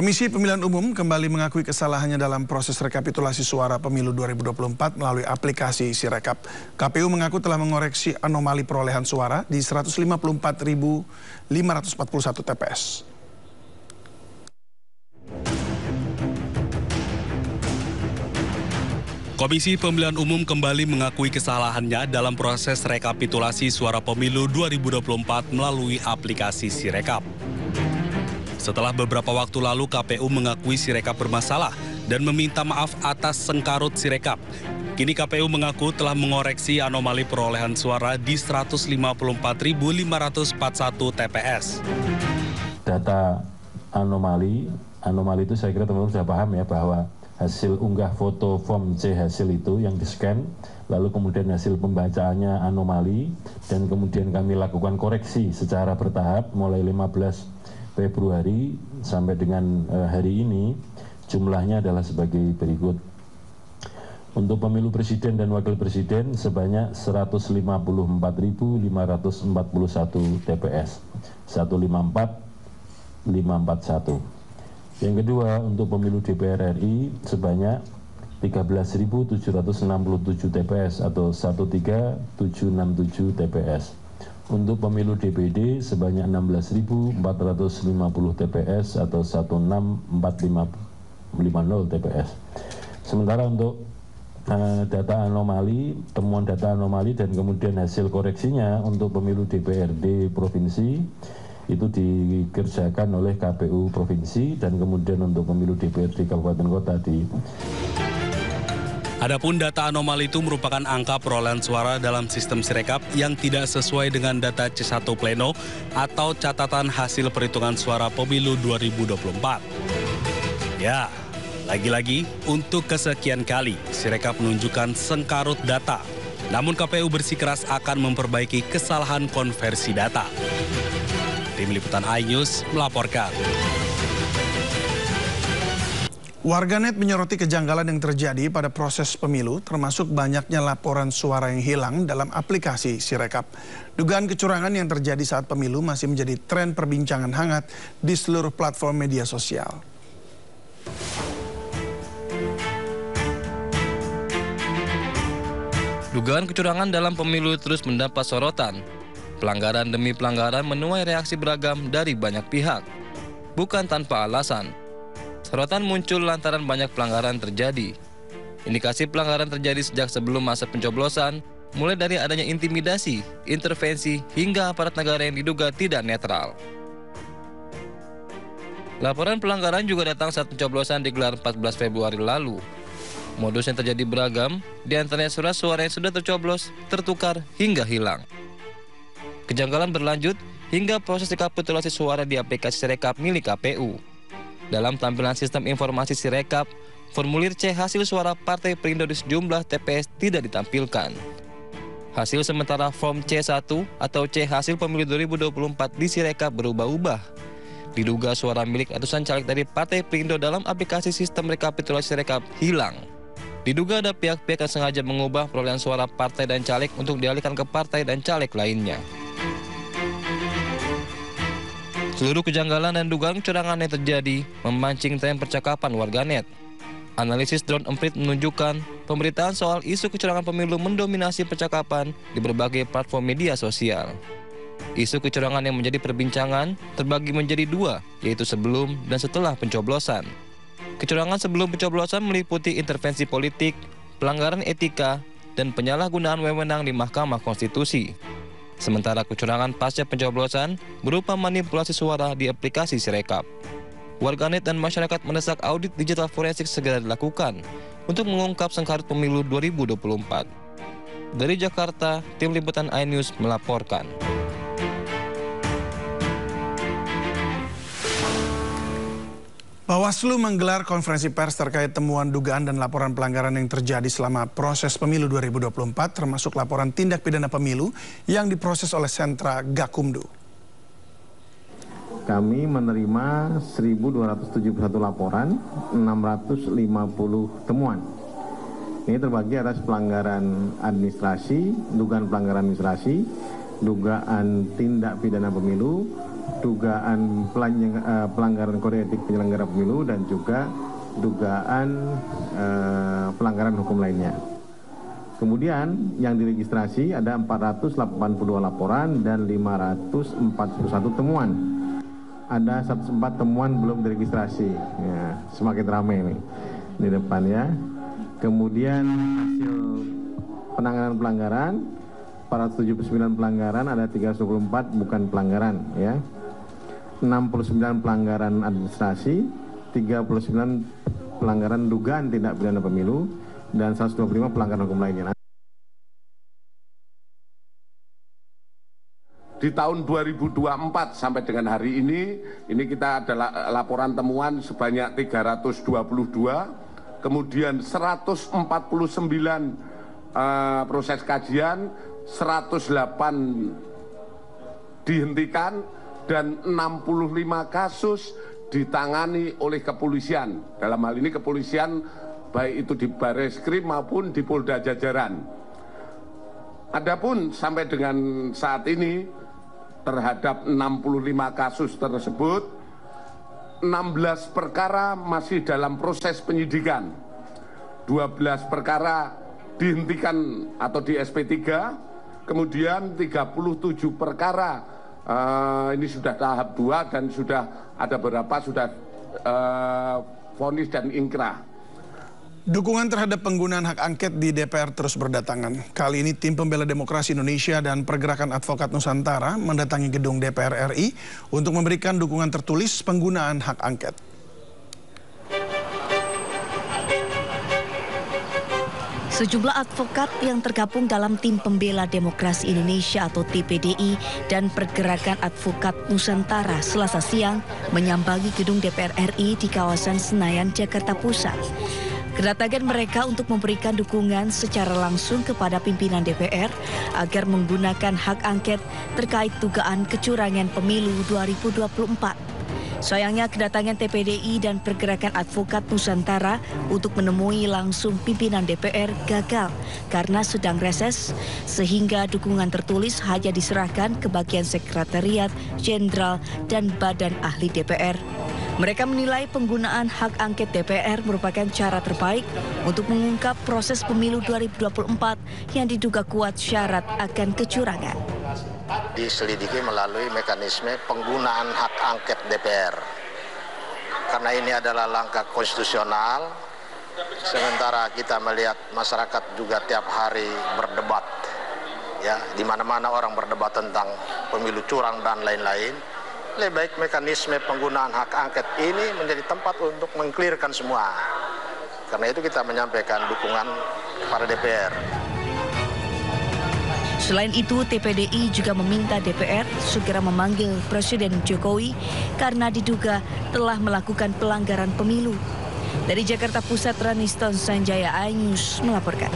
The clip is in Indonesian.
Komisi Pemilihan Umum kembali mengakui kesalahannya dalam proses rekapitulasi suara pemilu 2024 melalui aplikasi Sirekap. KPU mengaku telah mengoreksi anomali perolehan suara di 154.541 TPS. Komisi Pemilihan Umum kembali mengakui kesalahannya dalam proses rekapitulasi suara pemilu 2024 melalui aplikasi Sirekap. Setelah beberapa waktu lalu KPU mengakui Sirekap bermasalah dan meminta maaf atas sengkarut Sirekap. Kini KPU mengaku telah mengoreksi anomali perolehan suara di 154.541 TPS. Data anomali itu saya kira teman-teman sudah paham ya, bahwa hasil unggah foto form C hasil itu yang di-scan, lalu kemudian hasil pembacaannya anomali, dan kemudian kami lakukan koreksi secara bertahap mulai 15 Februari sampai dengan hari ini. Jumlahnya adalah sebagai berikut. Untuk pemilu presiden dan wakil presiden sebanyak 154.541 TPS, 154.541. Yang kedua, untuk pemilu DPR RI sebanyak 13.767 TPS atau 13767 TPS. Untuk pemilu DPD sebanyak 16.450 TPS atau 16450 TPS. Sementara untuk data anomali, temuan data anomali dan kemudian hasil koreksinya untuk pemilu DPRD provinsi itu dikerjakan oleh KPU provinsi, dan kemudian untuk pemilu DPRD kabupaten kota di. Adapun data anomali itu merupakan angka perolehan suara dalam sistem Sirekap yang tidak sesuai dengan data C1 Pleno atau catatan hasil perhitungan suara pemilu 2024. Ya, lagi-lagi untuk kesekian kali Sirekap menunjukkan sengkarut data. Namun KPU bersikeras akan memperbaiki kesalahan konversi data. Tim Liputan iNews melaporkan. Warganet menyoroti kejanggalan yang terjadi pada proses pemilu, termasuk banyaknya laporan suara yang hilang dalam aplikasi Sirekap. Dugaan kecurangan yang terjadi saat pemilu masih menjadi tren perbincangan hangat di seluruh platform media sosial. Dugaan kecurangan dalam pemilu terus mendapat sorotan. Pelanggaran demi pelanggaran menuai reaksi beragam dari banyak pihak. Bukan tanpa alasan. Sorotan muncul lantaran banyak pelanggaran terjadi. Indikasi pelanggaran terjadi sejak sebelum masa pencoblosan, mulai dari adanya intimidasi, intervensi, hingga aparat negara yang diduga tidak netral. Laporan pelanggaran juga datang saat pencoblosan digelar 14 Februari lalu. Modus yang terjadi beragam, di antaranya surat suara yang sudah tercoblos, tertukar, hingga hilang. Kejanggalan berlanjut hingga proses rekapitulasi suara di aplikasi Sirekap milik KPU. Dalam tampilan sistem informasi Sirekap, formulir C hasil suara Partai Perindo di sejumlah TPS tidak ditampilkan. Hasil sementara form C1 atau C hasil pemilu 2024 di Sirekap berubah-ubah. Diduga suara milik ratusan caleg dari Partai Perindo dalam aplikasi sistem rekapitulasi Sirekap hilang. Diduga ada pihak-pihak yang sengaja mengubah perolehan suara partai dan caleg untuk dialihkan ke partai dan caleg lainnya. Seluruh kejanggalan dan dugaan kecurangan yang terjadi memancing tren percakapan warganet. Analisis drone emprit menunjukkan pemberitaan soal isu kecurangan pemilu mendominasi percakapan di berbagai platform media sosial. Isu kecurangan yang menjadi perbincangan terbagi menjadi dua, yaitu sebelum dan setelah pencoblosan. Kecurangan sebelum pencoblosan meliputi intervensi politik, pelanggaran etika, dan penyalahgunaan wewenang di Mahkamah Konstitusi. Sementara kecurangan pasca pencoblosan berupa manipulasi suara di aplikasi Sirekap. Warganet dan masyarakat mendesak audit digital forensik segera dilakukan untuk mengungkap sengkarut pemilu 2024. Dari Jakarta, Tim Liputan iNews melaporkan. Bawaslu menggelar konferensi pers terkait temuan dugaan dan laporan pelanggaran yang terjadi selama proses pemilu 2024, termasuk laporan tindak pidana pemilu yang diproses oleh Sentra Gakumdu. Kami menerima 1.271 laporan, 650 temuan. Ini terbagi atas pelanggaran administrasi, dugaan pelanggaran administrasi, dugaan tindak pidana pemilu, dugaan pelanggaran kode etik penyelenggara pemilu dan juga dugaan pelanggaran hukum lainnya. Kemudian yang diregistrasi ada 482 laporan dan 541 temuan. Ada 104 temuan belum diregistrasi. Ya, semakin ramai nih di depan ya. Kemudian hasil penanganan pelanggaran 479 pelanggaran, ada 324 bukan pelanggaran ya. 69 pelanggaran administrasi, 39 pelanggaran dugaan tindak pidana pemilu, dan 125 pelanggaran hukum lainnya. Di tahun 2024 sampai dengan hari ini kita ada laporan temuan sebanyak 322, kemudian 149 proses kajian, 108 dihentikan, dan 65 kasus ditangani oleh kepolisian. Dalam hal ini kepolisian baik itu di Bareskrim maupun di Polda Jajaran. Adapun sampai dengan saat ini terhadap 65 kasus tersebut, 16 perkara masih dalam proses penyidikan, 12 perkara dihentikan atau di SP3, kemudian 37 perkara ini sudah tahap 2 dan sudah ada beberapa sudah vonis dan ingkrah. Dukungan terhadap penggunaan hak angket di DPR terus berdatangan. Kali ini tim pembela demokrasi Indonesia dan Pergerakan Advokat Nusantara mendatangi gedung DPR RI untuk memberikan dukungan tertulis penggunaan hak angket. Sejumlah advokat yang tergabung dalam tim pembela demokrasi Indonesia atau TPDI dan Pergerakan Advokat Nusantara Selasa siang menyambangi gedung DPR RI di kawasan Senayan, Jakarta Pusat. Kedatangan mereka untuk memberikan dukungan secara langsung kepada pimpinan DPR agar menggunakan hak angket terkait dugaan kecurangan pemilu 2024. Sayangnya kedatangan TPDI dan Pergerakan Advokat Nusantara untuk menemui langsung pimpinan DPR gagal karena sedang reses, sehingga dukungan tertulis hanya diserahkan ke bagian Sekretariat Jenderal dan Badan Ahli DPR. Mereka menilai penggunaan hak angket DPR merupakan cara terbaik untuk mengungkap proses pemilu 2024 yang diduga kuat syarat akan kecurangan. Diselidiki melalui mekanisme penggunaan hak angket DPR. Karena ini adalah langkah konstitusional, sementara kita melihat masyarakat juga tiap hari berdebat. Ya, di mana-mana orang berdebat tentang pemilu curang dan lain-lain. Lebih baik mekanisme penggunaan hak angket ini menjadi tempat untuk mengklirkan semua. Karena itu kita menyampaikan dukungan kepada DPR. Selain itu, TPDI juga meminta DPR segera memanggil Presiden Jokowi karena diduga telah melakukan pelanggaran pemilu. Dari Jakarta Pusat, Raniston Sanjaya, iNews melaporkan.